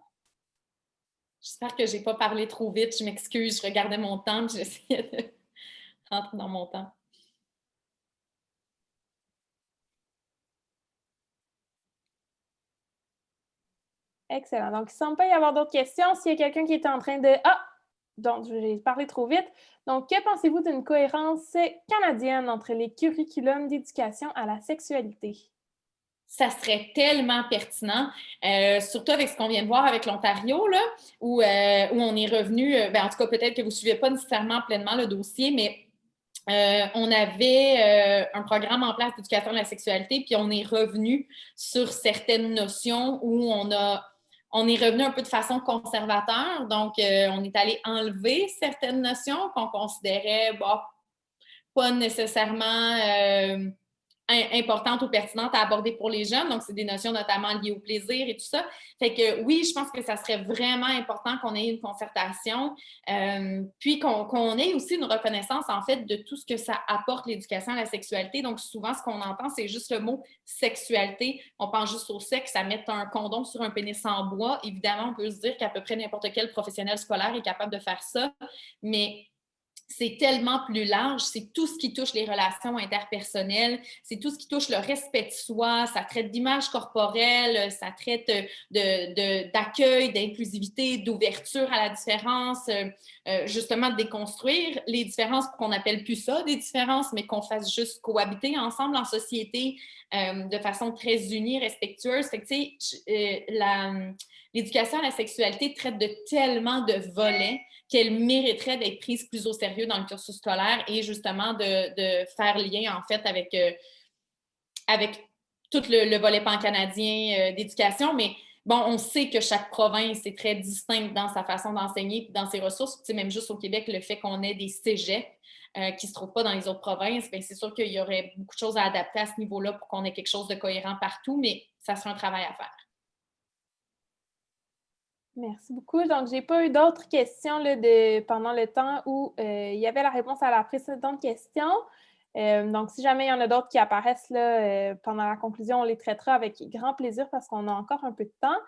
J'espère que je n'ai pas parlé trop vite. Je m'excuse, je regardais mon temps, j'essayais de rentrer dans mon temps. Excellent. Donc, il ne semble pas y avoir d'autres questions. S'il y a quelqu'un qui est en train de... Ah! Donc, j'ai parlé trop vite. Donc, que pensez-vous d'une cohérence canadienne entre les curriculums d'éducation à la sexualité? Ça serait tellement pertinent, surtout avec ce qu'on vient de voir avec l'Ontario, là, où on est revenu, en tout cas, peut-être que vous ne suivez pas nécessairement pleinement le dossier, mais on avait un programme en place d'éducation à la sexualité, puis on est revenu sur certaines notions où on est revenu un peu de façon conservateur. Donc, on est allé enlever certaines notions qu'on considérait pas nécessairement importantes ou pertinentes à aborder pour les jeunes. Donc, c'est des notions notamment liées au plaisir et tout ça. Fait que oui, je pense que ça serait vraiment important qu'on ait une concertation, puis qu'on ait aussi une reconnaissance, en fait, de tout ce que ça apporte l'éducation à la sexualité. Donc, souvent, ce qu'on entend, c'est juste le mot sexualité. On pense juste au sexe, à mettre un condom sur un pénis en bois. Évidemment, on peut se dire qu'à peu près n'importe quel professionnel scolaire est capable de faire ça, mais c'est tellement plus large, c'est tout ce qui touche les relations interpersonnelles, c'est tout ce qui touche le respect de soi, ça traite d'image corporelle, ça traite d'accueil, d'inclusivité, d'ouverture à la différence, justement de déconstruire les différences pour qu'on n'appelle plus ça des différences, mais qu'on fasse juste cohabiter ensemble en société de façon très unie, respectueuse. Fait que, tu sais, l'éducation à la sexualité traite de tellement de volets qu'elle mériterait d'être prise plus au sérieux dans le cursus scolaire et justement de faire lien, en fait, avec tout le volet pan-canadien d'éducation. Mais bon, on sait que chaque province est très distincte dans sa façon d'enseigner et dans ses ressources. Tu sais, même juste au Québec, le fait qu'on ait des cégeps qui ne se trouvent pas dans les autres provinces, bien, c'est sûr qu'il y aurait beaucoup de choses à adapter à ce niveau-là pour qu'on ait quelque chose de cohérent partout, mais ça sera un travail à faire. Merci beaucoup. Donc, je n'ai pas eu d'autres questions là, pendant le temps où il y avait la réponse à la précédente question. Donc, si jamais il y en a d'autres qui apparaissent là, pendant la conclusion, on les traitera avec grand plaisir parce qu'on a encore un peu de temps.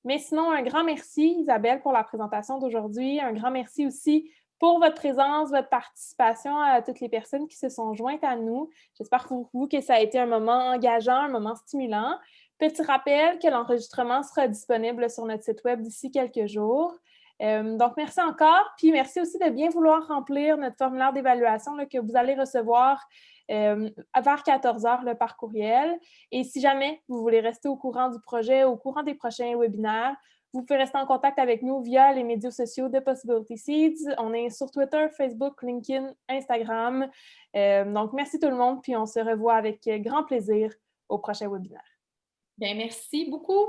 Mais sinon, un grand merci, Isabelle, pour la présentation d'aujourd'hui. Un grand merci aussi pour votre présence, votre participation à toutes les personnes qui se sont jointes à nous. J'espère pour vous que ça a été un moment engageant, un moment stimulant. Petit rappel que l'enregistrement sera disponible sur notre site web d'ici quelques jours. Donc, merci encore. Puis, merci aussi de bien vouloir remplir notre formulaire d'évaluation que vous allez recevoir vers 14 heures par courriel. Et si jamais vous voulez rester au courant du projet, au courant des prochains webinaires, vous pouvez rester en contact avec nous via les médias sociaux de Possibility Seeds. On est sur Twitter, Facebook, LinkedIn, Instagram. Donc, merci tout le monde. Puis, on se revoit avec grand plaisir au prochain webinaire. Bien, merci beaucoup.